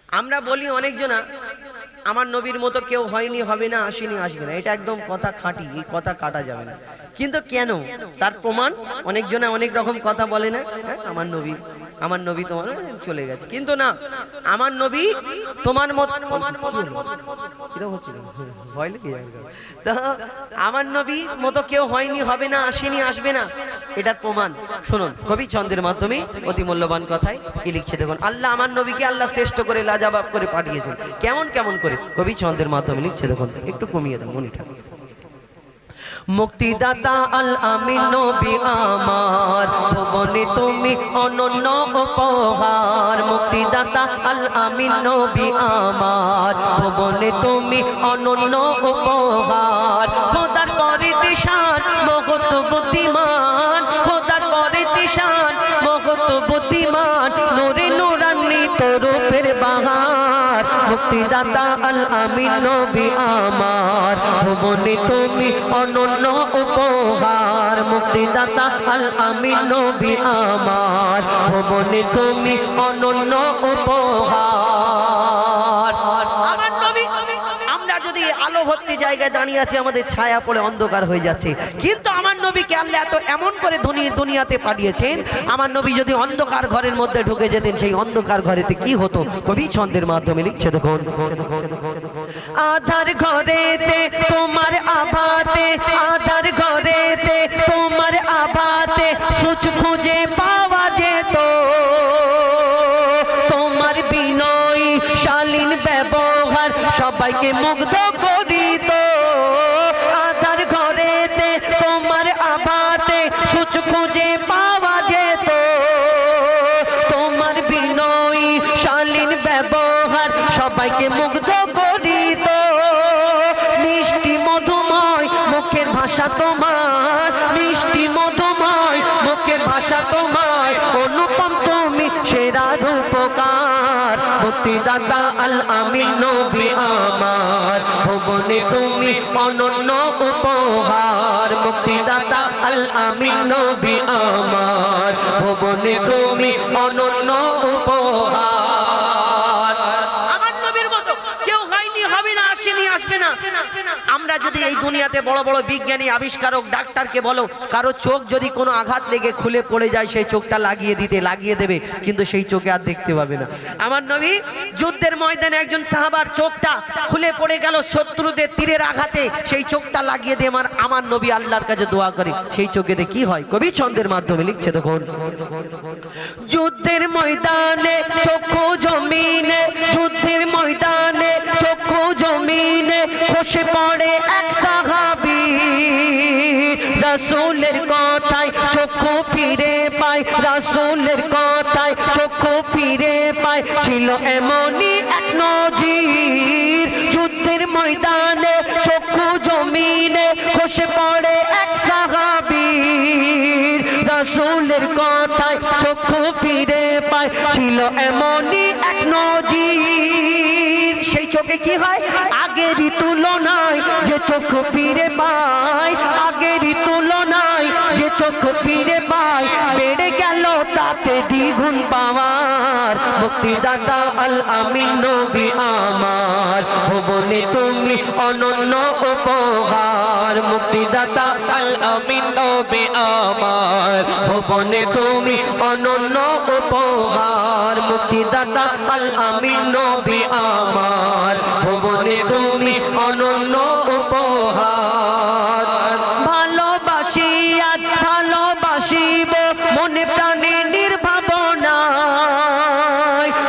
আমরা বলি অনেকজনা আমার নবীর মতো কেউ হয়নি, হবে না, আসেনি, আসবে না, এটা একদম কথা খাঁটি, এই কথা কাটা যাবে না। কিন্তু কেন, তার প্রমাণ অনেকজনা অনেক রকম কথা বলে না, হ্যাঁ আমার নবী তোমার চলে গেছে, কিন্তু না, আমার নবী তোমার মত ভয় লেগে যাবে। তো আমার নবী মতো কেউ হয়নি, হবে না, আসেনি, আসবে না, এটার প্রমাণ শুনুন কবি ছন্দের মাধ্যমে অতি মূল্যবান কথায় কি লিখছে দেখুন। আল্লাহ আমার নবীকে আল্লাহ শ্রেষ্ঠ করে লাজবাব করে পাঠিয়েছেন। কেমন কেমন করে কবি ছন্দের মাধ্যমে লিখছে দেখুন, একটু কমিয়ে দাও মনিটা। মুক্তিদাতা আল আমিন নবী আমার, ভুবনে তুমি অনন্য উপহার। মুক্তিদাতা আল আমিন নবী আমার, ভুবনে তুমি অনন্য উপহার। খোদার পরে দিশার মগত বুদ্ধিমান, খোদার পরে দিশার মগত বুদ্ধিমান, নূরে নূরান্বিত রূপের বাহার। মুক্তিদাতা আল আমিন নবী আমার, ভুবনে তুমি অনন্য উপহার। মুক্তিদাতা আল আমিন নবী আমার, ভুবনে তুমি অনন্য উপহার। আমার নবী, আমরা যদি আলো ভর্তি জায়গায় দাঁড়িয়ে আছি, আমাদের ছায়া পড়ে অন্ধকার হয়ে যাচ্ছে, কিন্তু আমার নবীকে আল্লাহ এত এমন করে দুনিয়াতে পাঠিয়েছেন। আমার নবী যদি অন্ধকার ঘরের মধ্যে ঢুকে যেতেন, সেই অন্ধকার ঘরেতে কি হতো কবি ছন্দের মাধ্যমে লিখছে দেখুন। আধার ঘরেতে তোমার আভাতে, আধার ঘরেতে তোমার আভাতে সূচ খুঁজে পাওয়া যেত। তোমার বিনয় শালীন ব্যবহার সবাইকে মুগ্ধ করিত। আধার ঘরেতে তোমার আভাতে সূচ খুঁজে পাওয়া যেত। তোমার বিনয় শালীন ব্যবহার সবাইকে মুগ্ধ করিত। মিষ্টি মধুময় মুখের ভাষা তোমার, মিষ্টি মধুময় মুখের ভাষা তোমার, অনুপম তুমি সেরা রূপকার। মুক্তিদাতা আল আমিন নবী আমার, ভুবনে তুমি অনন্য উপহার। মুক্তিদাতা আল আমিন নবী আমার, ভুবনে তুমি অনন্য উপহার। আমার নবীর মতো কেউ হয়নি, হবে না, আসেনি, আসবে না। আমরা যদি এই দুনিয়াতে বড় বড় বিজ্ঞানী, আবিষ্কারক, ডাক্তারকে বলো কারো চোখ যদি কোনো আঘাত লেগে খুলে পড়ে যায়, সেই চোখটা লাগিয়ে দেবে, কিন্তু সেই চোখে আর দেখতে পাবে না। আমার নবী যুদ্ধের ময়দানে একজন সাহাবার চোখটা খুলে পড়ে গেল শত্রুদের তীরের আঘাতে, সেই চোখটা লাগিয়ে দিয়ে আমার নবী আল্লাহর কাছে দোয়া করে, সেই চোখেতে কি হয় কবি ছন্দের মাধ্যমে লিখছে দেখুন। যুদ্ধের ময়দানে চক্ষু জমিনে, যুদ্ধের ময়দানে চক্ষু জমিনে খসে পড়ে এক সাহাবী। রাসূলের কথায় চক্ষু ফিরে পায়, রাসূলের কথায় চক্ষু ফিরে পায়, ছিল এমনই এক নজির। যুদ্ধের ময়দানে চক্ষু জমিনে খসে পড়ে এক সাহাবী। রাসূলের কথায় চক্ষু ফিরে পায়, ছিল এমনই এক নজির। সেই চোখে কি হয়, আগেরই তুলনায় যে চক্ষু ফিরে পায়, আগেরই তুলনায় যে চক্ষু ফিরে পায়, বেড়ে গেল তাতে দ্বিগুণ পাওয়ার। মুক্তিদাতা আল আমিন নবী আমার, ভুবনে তুমি অনন্য উপহার। মুক্তিদাতা আল আমিন নবী আমার, ভুবনে তুমি অনন্য উপহার। মুক্তিদাতা আল আমিন নবী আমার, ভুবনে তুমি অনন্য উপহার। ভালোবাসি আর ভালোবাসিব মনে প্রাণে নির্ভাবনায়,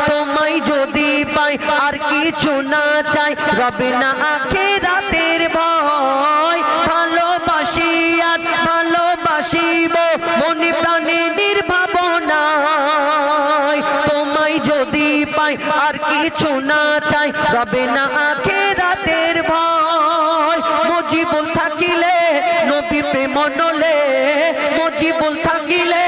তোমায় যদি পাই আর কিছু না চাই, রবে না আখিরাতের ভয়। ভালোবাসি আর ভালোবাসিব মনে প্রাণে নির্ভাবনায়, তোমায় যদি পাই আর কিছু না চাই, রবে না আখিরাতের ভয়। মুজিবুল থাকিলে নবী প্রেম নলে, মুজিবুল থাকিলে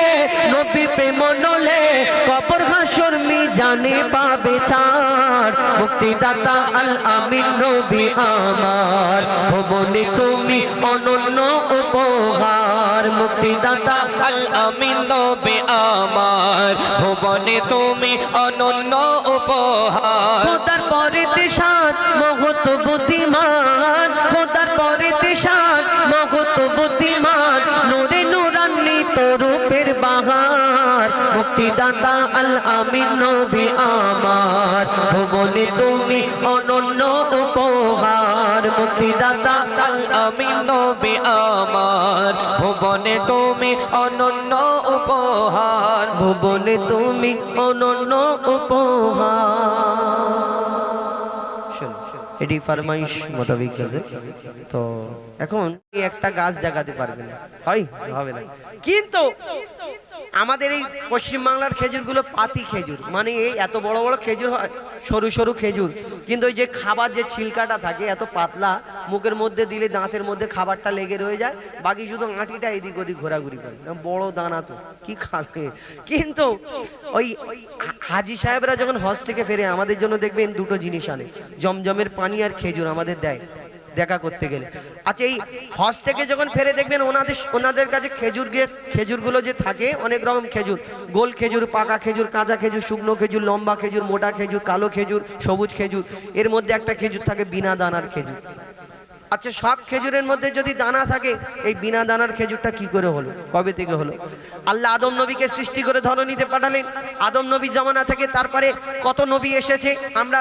নবী প্রেম নলে, কবর হাসর মিজানে পাবে ছাড়। মুক্তিদাতা আল আমিন নবী আমার, ভুবনে তুমি অনন্য উপহার। মুক্তিদাতা আল আমিন নবী আমার, ভুবনে তুমি অনন্য উপহার। পরে দেশান মহত বুদ্ধিমান, খোদার পরে দেশান মহত বুদ্ধিমান, নূরে নূরান্বিত রূপের বাহার, মুক্তিদাতা আল আমিন নবী আমার, ভুবনে তুমি অনন্য উপহার, মুক্তিদাতা আল আমিন নবী আমার, ভুবনে তুমি অনন্য উপহার, ভুবনে তুমি অনন্য উপহার। এটি ফরমাইশ মোতাবেক আছে। তো এখন একটা গাছ জাগাতে পারবে না, হয় হবে না, কিন্তু আমাদের এই পশ্চিমবাংলার খেজুরগুলো পাতি খেজুর, মানে এই এত বড় বড় খেজুর হয়, সরু সরু খেজুর, কিন্তু ওই যে খাবার যে ছিলকাটা থাকে এত পাতলা, মুখের মধ্যে দিলে দাঁতের মধ্যে খাবারটা লেগে রয়ে যায়, বাকি শুধু আঁটিটা এদিক ওদিক ঘোরাঘুরি করে, বড় দানা তো কি খাবে। কিন্তু ওই হাজি সাহেবরা যখন হজ থেকে ফেরে আমাদের জন্য দেখবেন দুটো জিনিস আনে, জমজমের পানি আর খেজুর আমাদের দেয় দেখা করতে গেলে। আচ্ছা, এই হজ থেকে যখন ফেরে দেখবেন ওনাদের কাছে খেজুরগুলো যে থাকে অনেক রকম খেজুর, গোল খেজুর, পাকা খেজুর, কাঁচা খেজুর, শুকনো খেজুর, লম্বা খেজুর, মোটা খেজুর, কালো খেজুর, সবুজ খেজুর, এর মধ্যে একটা খেজুর থাকে বিনা দানার খেজুর। আচ্ছা, সব খেজুরের মধ্যে যদি দানা থাকে, এই বিনা দানার খেজুরটা কি করে হলো, কবে থেকে হলো? আল্লাহ আদম নবীকে সৃষ্টি করে ধরনীতে পাঠালেন, আদম নবী জামানা থেকে তারপরে কত নবী এসেছে, আমরা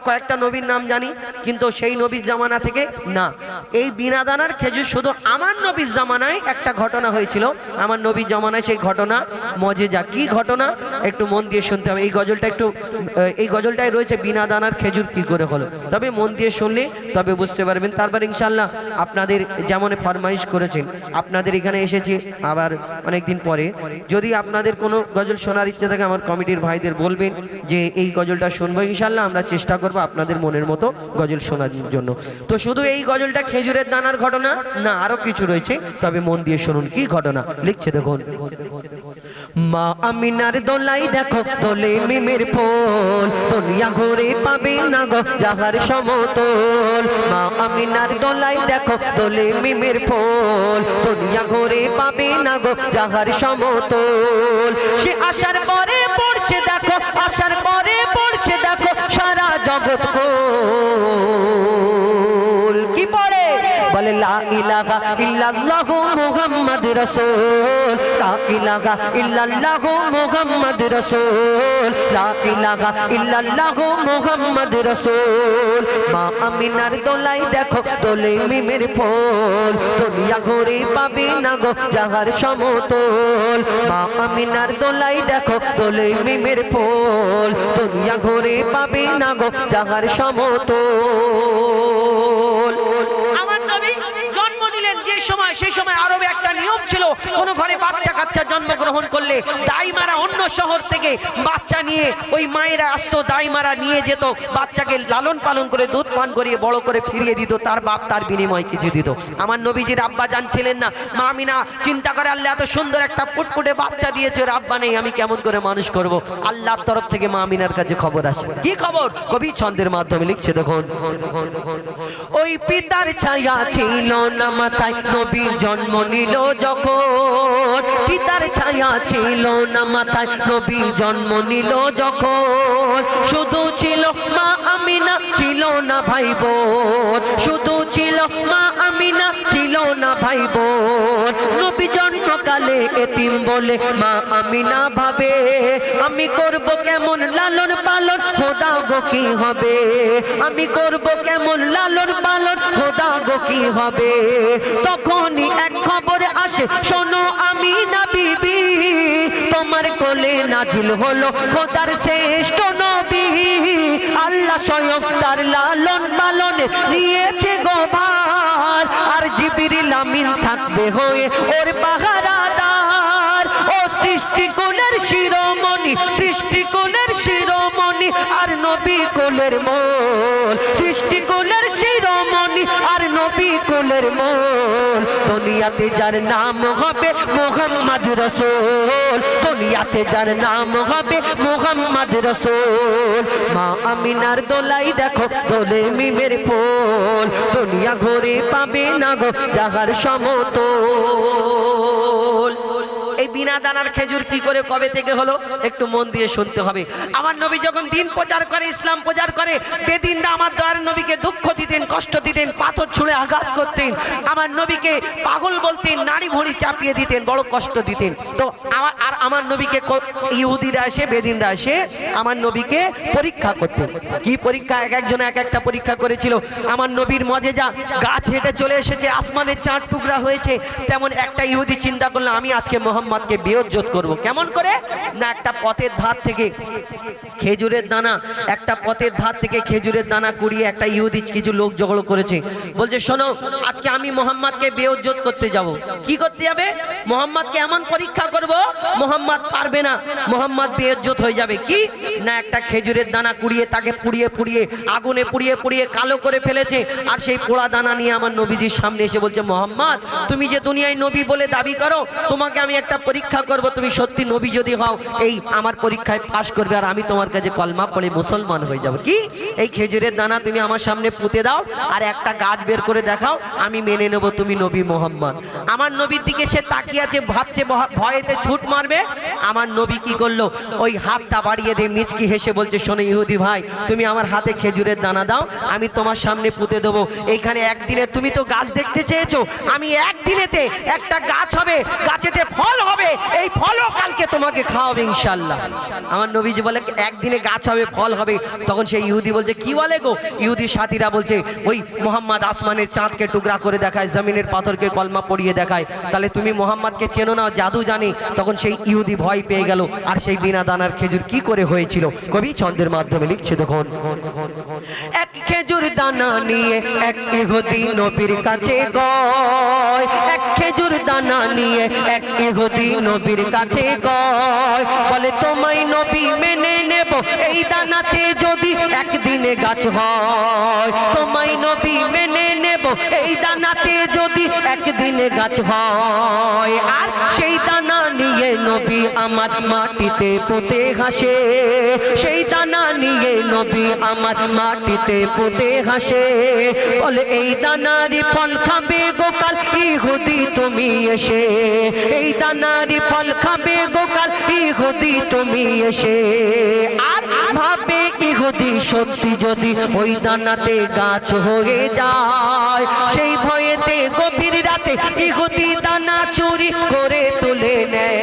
কয়েকটা নবীর নাম জানি, কিন্তু সেই নবীর জামানা থেকে না। এই বিনা দানার খেজুর শুধু আমার নবীর জামানায় একটা ঘটনা হয়েছিল, আমার নবীর জামানায় সেই ঘটনা মজেজা। কি ঘটনা একটু মন দিয়ে শুনতে হবে। এই গজলটাই রয়েছে বিনা দানার খেজুর কি করে হলো, তবে মন দিয়ে শুনলে তবে বুঝতে পারবেন। তারপর ইনশাআল্লাহ আপনাদের যেমন ফরমাইশ করেছেন, আপনাদের এখানে এসেছি আবার অনেকদিন পরে, যদি আপনাদের কোনো গজল শোনার ইচ্ছে থাকে আমার কমিটির ভাইদের বলবেন যে এই গজলটা শুনবো, ইনশাআল্লাহ আমরা চেষ্টা করবো আপনাদের মনের মতো গজল শোনার জন্য। তো শুধু এই গজলটা খেজুরের দানার ঘটনা না, আরো কিছু রয়েছে, তবে মন দিয়ে শুনুন কি ঘটনা লিখছে দেখুন। মা আমিনার দোলাই দেখো দোলে মিমের ফুল, দুনিয়া ঘুরে পাবে না গো যাহার সমতল। মা আমিনার দোলাই দেখো দোলে মিমের ফুল, দুনিয়া ঘুরে পাবে না গো যাহার সমতল। সে আসার পরে পড়ছে দেখো, আসার পরে পড়ছে দেখো সারা জগৎ কুল। কি পড়ে বলে লা ইলাহা ইল্লাল্লাহু মুহাম্মাদুর রাসূল, লা ইলাহা ইল্লাল্লাহু মুহাম্মাদুর রাসূল, লা ইলাহা ইল্লাল্লাহু মুহাম্মাদুর রাসূল। মা আমিনার দোলাই দেখো দোলে মিমের ফুল, দুনিয়া ঘুরে পাবে না গো যাহার সমতল। মা আমিনার দোলাই দেখো দোলে মিমের ফুল, দুনিয়া ঘুরে পাবে না গো যাহার সমতল। আমার নবী জন্ম নিলেন যে সময়, সেই সময় আরবে একটা নিয়ম ছিল, কোন ঘরে বাচ্চা কাচ্চা জন্মগ্রহণ করলে দাইমারা অন্য শহর থেকে বাচ্চা নিয়ে ওই মায়েরা আসতো, দাইমারা নিয়ে যেত, বাচ্চাকে লালন পালন করে দুধ পান করিয়ে বড় করে ফিরিয়ে দিত, তার বাপ তার বিনিময়ে কিছু দিত। আমার নবীজির আব্বা জানছিলেন না, মা আমিনা চিন্তা করে আল্লাহ এত সুন্দর একটা ফুটফুটে বাচ্চা দিয়েছে, ওর আব্বা নেই, আমি কেমন করে মানুষ করব। আল্লাহর তরফ থেকে মা আমিনার কাছে খবর আসে। কি খবর? কবি ছন্দের মাধ্যমে লিখছে দেখুন। ওই পিতার ছায়া ছিল না মাথায় নবী জন্ম নিল যখন, পিতার ছায়া ছিল না মাথায় নবী জন্ম নিল যখন। শুধু ছিল মা আমিনা, ছিল না ভাই বোন, শুধু ছিল মা আমিনা, ছিল না ভাই বোন। নবী জন্মকালে এতিম বলে মা আমিনা ভাবে, আমি করব কেমন লালন পালন, খোদা গো কি হবে, আমি করব কেমন লালন পালন, খোদা গো কি হবে। তখনই এক খবর আসে, শোনো আমিনা বিবি, তোমার কোলে নাজিল হলো খোদার শ্রেষ্ঠ নবী। আল্লাহ স্বয়ং তার লালন পালনে নিয়েছে গো ভার, আর জিবরিল আমিন থাকবে হয়ে ওর পাহারাদার। ও সৃষ্টি কোলের শিরোমণি, সৃষ্টি কোলের শিরোমণি আর নবী কোলের মূল, সৃষ্টি কোলের শিরোমণি আর নবী কোলের মূল। দুনিয়াতে যার নাম হবে মুহাম্মদ রাসূল, দুনিয়াতে যার নাম হবে মুহাম্মদ রাসূল। মা আমিনার দোলাই দেখো দোলে মিমের ফুল, দুনিয়া ঘুরে পাবে না গো যাহার সমতল। এই বিনা দানার খেজুর কি করে কবে থেকে হলো একটু মন দিয়ে শুনতে হবে। আমার নবী যখন দিন প্রচার করে, ইসলাম প্রচার করে, বেদিনরা আমার দয়ার নবীকে দুঃখ দিতেন, কষ্ট দিতেন, পাথর ছুঁড়ে আঘাত করতেন, আমার নবীকে পাগল বলতেন, নাড়ি ভুঁড়ি চাপিয়ে দিতেন, বড় কষ্ট দিতেন। তো আমার নবীকে ইহুদিরা এসে, বেদিনরা এসে আমার নবীকে পরীক্ষা করতেন। কি পরীক্ষা? এক একজনে এক একটা পরীক্ষা করেছিল। আমার নবীর মজেজা, গাছ হেঁটে চলে এসেছে, আসমানের চার টুকরা হয়েছে, তেমন একটা ইহুদি চিন্তা করলো আমি আজকে মোহাম্মদকে বেইজ্জত করব। কেমন করে? না, একটা পথের ধার থেকে খেজুরের দানা, একটা পথের ধার থেকে খেজুরের দানা কুড়িয়ে একটা ইহুদি কিছু লোক জড়ো করেছে, বলছে শোনো আজকে আমি মোহাম্মদকে বেইজ্জত করতে যাব। কি করতে যাবে? মোহাম্মদকে এমন পরীক্ষা করব মোহাম্মদ পারবে না, মোহাম্মদ বেইজ্জত হয়ে যাবে। কি না, একটা খেজুরের দানা কুড়িয়ে তাকে পুড়িয়ে পুড়িয়ে আগুনে পুড়িয়ে পুড়িয়ে কালো করে ফেলেছে, আর সেই পোড়া দানা নিয়ে আমার নবীজির সামনে এসে বলছে মোহাম্মদ তুমি যে দুনিয়ায় নবী বলে দাবি করো, তোমাকে আমি একটা পরীক্ষা করব, তুমি সত্যি নবী যদি হও এই আমার পরীক্ষায় পাশ করবে, আর আমি তোমার কাছে কলমা পড়ে মুসলমান হয়ে যাব। কি এই খেজুরের দানা তুমি আমার সামনে পুঁতে দাও আর একটা গাছ বের করে দেখাও, আমি মেনে নেব তুমি নবী মোহাম্মদ। আমার নবীর দিকে সে তাকিয়ে আছে, ভাবছে ভয়েতে ছুট মারবে। আমার নবী কি করলো? ওই হাতটা বাড়িয়ে দিয়ে মিচকি হেসে বলছে শোনো ইহুদি ভাই, তুমি আমার হাতে খেজুরের দানা দাও, আমি তোমার সামনে পুঁতে দেবো। এইখানে একদিনে তুমি তো গাছ দেখতে চেয়েছো, আমি একদিনেতে একটা গাছ হবে, গাছেতে ফল হবে, এই ফলও কালকে তোমাকে খাওয়াবে ইনশাল্লাহ। আমার নবীজি বলে একদিনে গাছ হবে, ফল হবে। তখন সেই ইহুদি বলছে কি বলে গো? ইহুদির সাথীরা বলছে ওই মোহাম্মদ আসমানের চাঁদকে টুকরা করে দেখায়, জমিনের পাথরকে কলমা পড়িয়ে দেখায়, তাহলে তুমি মোহাম্মদকে চেনো না, জাদু জানে। তখন সেই ইহুদি ভয় পেয়ে গেল। আর সেই বিনা দানার খেজুর কি করে হয়েছিল কবি ছন্দের মাধ্যমে লিখছে দেখুন। এক খেজুর দানা নিয়ে এক ইহুদি নবীর কাছে গয়, এক খেজুর দানা নিয়ে এক ইহুদি নবীর কাছে গয়, বলে তোমায় নবী মেনে নেব এই দানাতে যদি একদিনে গাছ হয়, তোমায় নবী মেনে নেব এই দানাতে যদি একদিনে গাছ হয়। আর সেই দানা নিয়ে নবী আমার মাটিতে পুঁতে হাসে, সেই দানা নিয়ে নবী আমার মাটিতে পুঁতে হাসে, বলে এই দানারই ফল খাবে গোকাল ইহুদি তুমি এসে, এই দানারই ফল খাবে গোকাল ইহুদি তুমি এসে। আর ভাবে ইহুদি সত্যি যদি ওই দানাতে গাছ হয়ে যায়, সেই ভয়েতে গভীর রাতে ইহুদি দানা চুরি করে তুলে নেয়।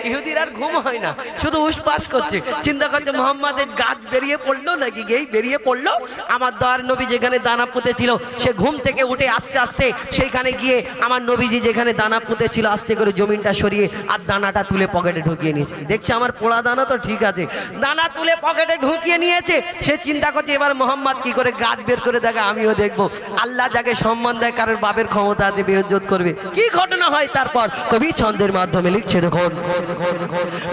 ইহুদির আর ঘুম হয় না, শুধু উসপাস করছে, চিন্তা করছে মোহাম্মদের গাছ বেরিয়ে পড়লো নাকি, গেই বেরিয়ে পড়লো। আমার দয়ার নবী যেখানে দানা পুঁতে ছিল, সে ঘুম থেকে উঠে আস্তে আস্তে সেইখানে গিয়ে আমার নবীজি যেখানে দানা পুঁতে ছিল আস্তে করে জমিনটা সরিয়ে আর দানাটা তুলে পকেটে ঢুকিয়ে নিয়েছে। দেখছে আমার পোড়া দানা তো ঠিক আছে, দানা তুলে পকেটে ঢুকিয়ে নিয়েছে। সে চিন্তা করছে এবার মোহাম্মদ কি করে গাছ বের করে দেখা, আমিও দেখবো। আল্লাহ যাকে সম্মান দেয়, কারোর বাপের ক্ষমতা আছে বেইজ্জত করবে। কি ঘটনা হয় তারপর কবি ছন্দের মাধ্যমে লিখছে দেখুন।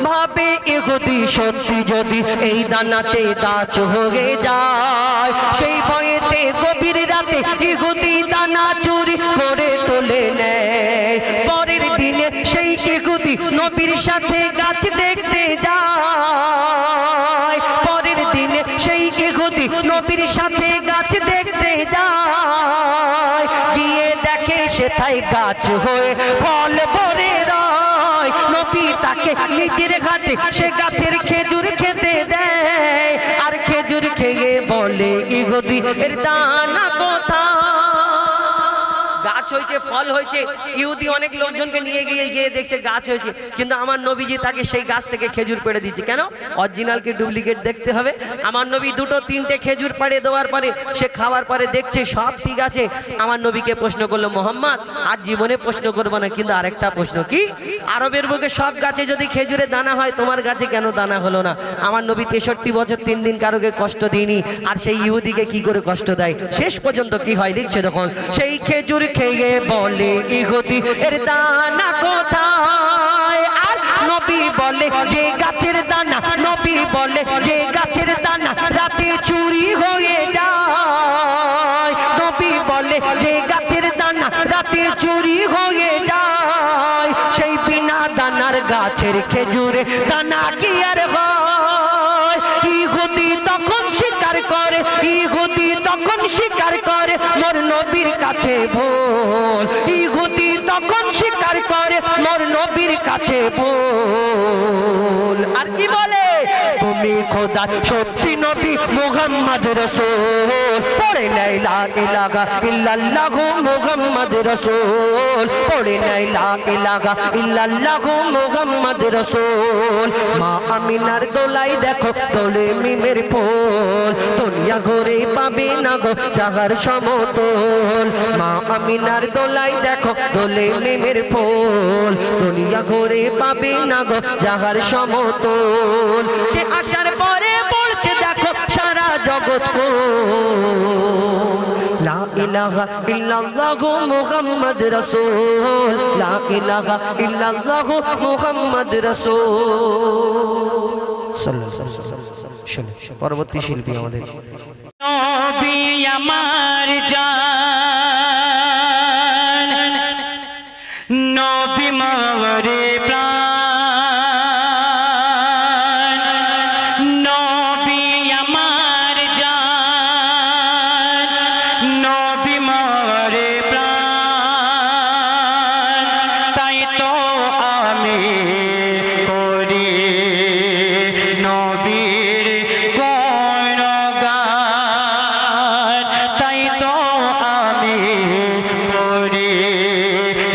ভাবে ইহুদি সত্যি যদি এই দানাতে গাছ হয়ে যায়, সেই ভয়েতে গভীর রাতে ইহুদি দানা চুরি করে তুলে নেয়। পরের দিনে সেই ইহুদি নবীর সাথে গাছ দেখতে যায়, পরের দিনে সেই ইহুদি নবীর সাথে গাছ দেখতে যায়, গিয়ে দেখে সেথায় গাছ হয়ে ফল ভরে রয়। নবী তাকে নিজের হাতে সে গাছের খেজুর খেতে দেয়, আর খেজুর খেয়ে বলে ইহুদি এর দানা কোথায়? গাছ হয়েছে, ফল হয়েছে, ইহুদি অনেক লোকজনকে নিয়ে গিয়ে দেখছে গাছ হয়েছে, কিন্তু আমার নবীজি তাকে সেই গাছ থেকে খেজুর পেড়ে দিচ্ছে। কেন? অরিজিনাল কি ডুপ্লিকেট দেখতে হবে। আমার নবী দুটো তিনটে খেজুর পেড়ে দেওয়ার পরে সে খাওয়ার পরে দেখছে সব ঠিক আছে। আমার নবীকে প্রশ্ন করলো মোহাম্মদ আর জীবনে প্রশ্ন করবো না, কিন্তু আরেকটা প্রশ্ন, কি আরবের বুকে সব গাছে যদি খেজুরের দানা হয়, তোমার গাছে কেন দানা হলো না? আমার নবী 63 বছর 3 দিন কারোকে কষ্ট দিইনি, আর সেই ইহুদিকে কি করে কষ্ট দেয়? শেষ পর্যন্ত কি হয় লিখছে দেখুন। সেই খেজুর খেয়ে বলে ইহুদি এর দানা কোথায়? আর নবী বলে যে গাছের দানা, নবী বলে যে গাছের দানা রাতে চুরি হয়ে যায়, নবী বলে যে গাছের দানা রাতে চুরি হয়ে যায়, সেই বিনা দানার গাছের খেজুরে দানা কি আর হয়? ইহুদি তখন স্বীকার করে, ইহুদি তখন স্বীকার করে মোর নবীর কাছে ভুল, ইহুদি তখন স্বীকার করে মোর নবী আছে ভুল। আর কি বলে তুমি খোদা সত্যি নবী মুহাম্মদ রাসূল পড়ে লা ইলাহা ইল্লাল্লাহু মুহাম্মদ রাসূল পড়ে লা ইলাহা ইল্লাল্লাহু মুহাম্মদ রাসূল। মা আমিনার দোলাই দেখো দোলে মিমের ফুল দুনিয়া ঘুরে পাবে না গো জাহার সমতল। মা আমিনার দোলাই দেখো দোলে মিমের ফুল দুনিয়া ঘুরে পাবে না গো জাহার সমতল। সে আসার পরে পড়ছে দেখো সারা জগৎ কোন লা ইলাহা ইল্লাল্লাহু মুহাম্মদ রাসূল লা ইলাহা ইল্লাল্লাহু মুহাম্মদ রাসূল সাল্লাল্লাহু আলাইহি ওয়াসাল্লাম। পরবর্তী শিল্পী আমাদের নবী আমার জান নবী মারে প্রাণ নবী আমার জান নবী মারে প্রাণ তাই তো আমি করি নবীর গুণগান তাই তো আমি করি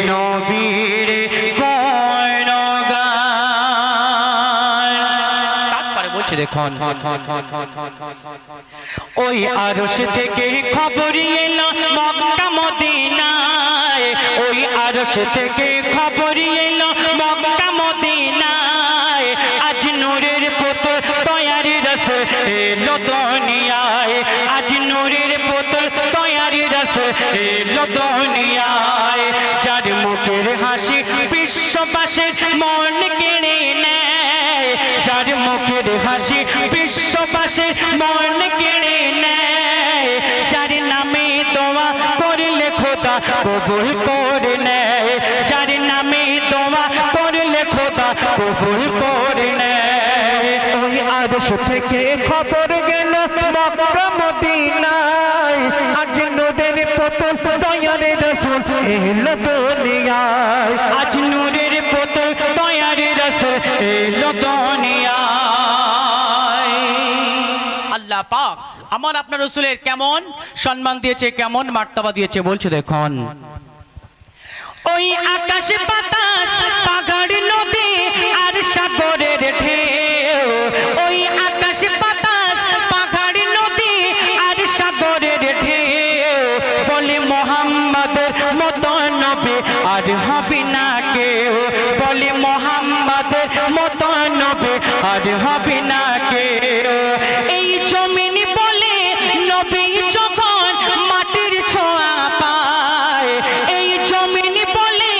নবীর গুণগান। তারপরে বলছে দেখুন ওই আরশ থেকে খবর এলো মক্কা মদিনায় ওই আরশ থেকে খবর এলো মক্কা মদিনায় আজ নূরের পুতুল তৈয়ারি রাসূল এলো দুনিয়ায় আজ নূরের পুতুল তৈয়ারি রাসূল এলো দুনিয়ায় যার মুখের হাসি বিশ্ববাসীর মন কেড়ে নেয় যার মুখের হাসি বিশ্ববাসীর মন কেড়ে নেয় যার নামে দোয়া করলে খোদা কবুল করে নেয় যার নামে দোয়া করলে খোদা কবুল করে নেয়। ওই আরশ থেকে খবর গেল মক্কা মদিনায় আজ নূরের পুতুল তৈয়ারি রাসূল এলো দুনিয়ায় আজ নূরের পুতুল তৈয়ারি রাসূল এলো দুনিয়ায়। আল্লাহ পাক আমার আপনার রাসূলের কেমন সম্মান দিয়েছে কেমন মার্তবা দিয়েছে বলছে দেখুন ওই আকাশ বাতাস পাহাড় নদী আর সাগরের ঢেউ ওই আকাশ বাতাস পাহাড় নদী আর সাগরের ঢেউ বলে মুহাম্মদের মতো নবী আর হবে না কেউ বলে মুহাম্মদের মতো নবী আর হবে না কেউ। এই জমিন বলে নবী যখন মাটির ছোঁয়া পায় এই জমিন বলে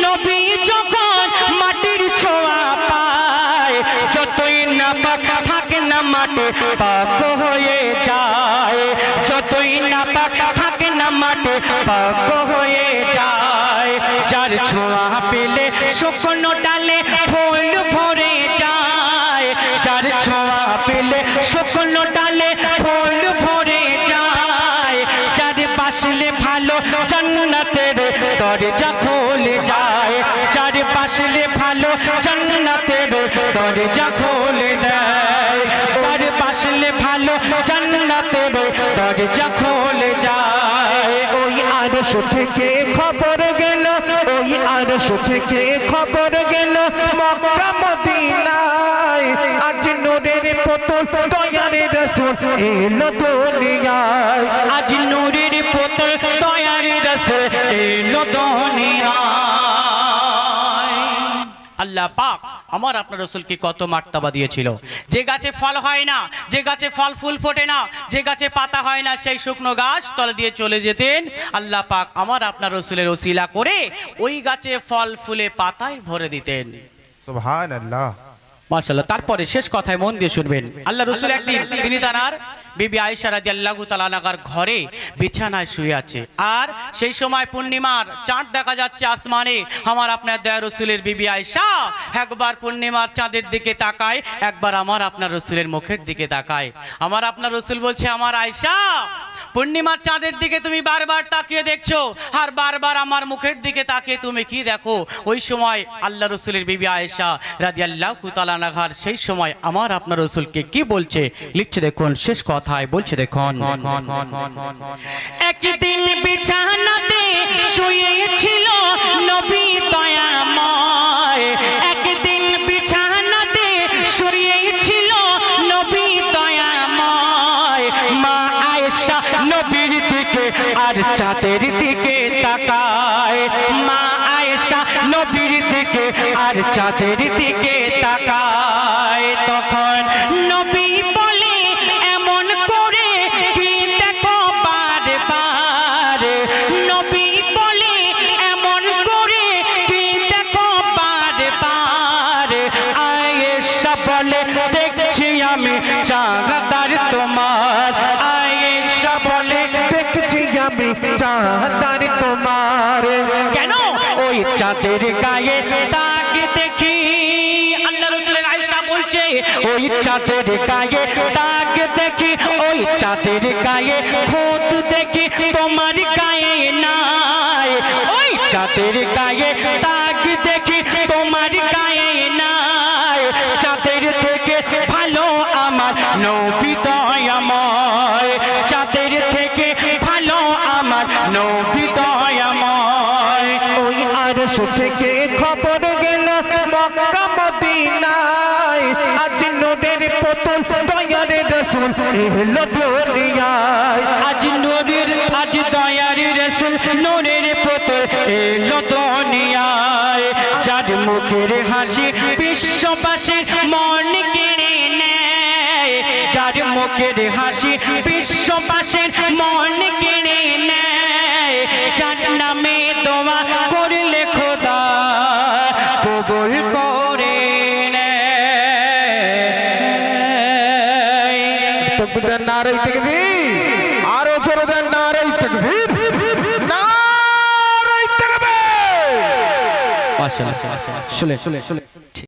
নবী যখন মাটির ছোঁয়া পায় যতই না পাক থাকে না মাটি পাক হয়ে যায় যতই না পাক থাকে না মাটি পাক হয়ে যায় যার ছোঁয়া পেলে শুকনো ডালে ফুল ভরে যায় যার ছোঁয়া পেলে শুকনো ডালে ফুল ভরে যায় যার বাসলে ভালো জান্নাতের দরজা খুলে যায় যার বাসলে ভালো জান্নাতের দরজা খুলে দেয় যার বাসলে ভালো জান্নাতের দরজা খুলে যায়। ওই আরশ থেকে খবর গেল ওই আরশ থেকে খবর গেল মক্কা মদিনায় আজ নূরের পুতুল তৈয়ারি রাসূল এলো দুনিয়ায় আজ নূরের পুতুল তৈয়ারি রাসূল এলো দুনিয়ায়। আল্লাহ পাক আমার আপনার রাসূলকে কত মার্তবা দিয়েছিল যে গাছে ফল হয় না যে গাছে ফল ফুল ফোটে না যে গাছে পাতা হয় না সেই শুকনো গাছ তলে দিয়ে চলে যেতেন আল্লাহ পাক আমার আপনার রাসূলের ওসিলা করে ওই গাছে ফল ফুলে পাতায় ভরে দিতেন সুবহানাল্লাহ। মাশাআল্লাহ। তারপরে শেষ কথায় মন দিয়ে শুনবেন আল্লাহ রাসূল একদিন তিনি তার বিবি আয়েশা রাদিয়াল্লাহু তাআলা আনহার ঘরে বিছানায় শুয়ে আছে আর সেই সময় পূর্ণিমার চাঁদ দেখা যাচ্ছে আসমানে আমার আপনার দয়া রাসূলের বিবি আয়েশা একবার পূর্ণিমার চাঁদের দিকে তাকায় একবার আমার আপনার রাসূলের মুখের দিকে তাকায় আমার আপনার রাসূল বলছে আমার আয়েশা পূর্ণিমার চাঁদের দিকে তুমি বারবার তাকিয়ে দেখছো, আর বারবার আমার মুখের দিকে তাকিয়ে তুমি কি দেখো? ওই সময় আল্লাহ রসুলের বিবি আয়েশা রাদিয়াল্লাহু তাআলা আনহার সেই সময় আমার আপনার রসুলকে কি বলছে লিখছে দেখুন, শেষ কথায় বলছে দেখুন, একদিন বিছানাতে শুয়েছিল নবী দয়াময়, একদিন বিছানাতে শুয়েছিল নবী দয়াময়, মা আয়েশা নবীর দিকে আর চাঁদের দিকে তাকায়, মা আয়েশা নবীর দিকে আর চাঁদের দিকে তাকায়। তখন নবী বলে এমন করে কি দেখো বারবার, নবী বলে এমন করে কি দেখো বারবার, আয়েশা বলে দেখছি আমি চাঁদার তোমার, আয়েশা বলে দেখছি আমি চাঁদার তোমার। কেন? ওই চাঁদের গায়ে দাগ দেখি, আল্লাহ রাসূলের আয়েশা বলছে ওই চাঁদের গায়ে দাগ দেখি, ওই চাঁদের গায়ে খুঁত দেখি তোমার গায়ে নাই, ওই চাঁদের গায়ে দাগ দেখি তোমার গায়ে নাই, চাঁদের থেকে ভালো আমার নবী দয়াময়, চাঁদের থেকে ভালো আমার নবী দয়াময়। ওই আরশ থেকে খবর গেল মক্কা মদিনায়, আজ নূরের পুতুল দয়ার রাসূল এলো দুনিয়ায়, আজ নূরের আজ দয়ার রাসূল নূরের পুতুল এলো দুনিয়ায়, যার মুখের হাসি বিশ্ববাসীর মন কেড়ে নেয়, যার মুখের হাসি বিশ্ববাসীর মন কেড়ে নেয়, যার নামে দোয়া করলে খোদা কবুল করে নেয়। তাকবীর, নারে তাকবীর, আরো জোরে দেন নারে তাকবীর, নারে তাকবীর। মাশাআল্লাহ, শুনে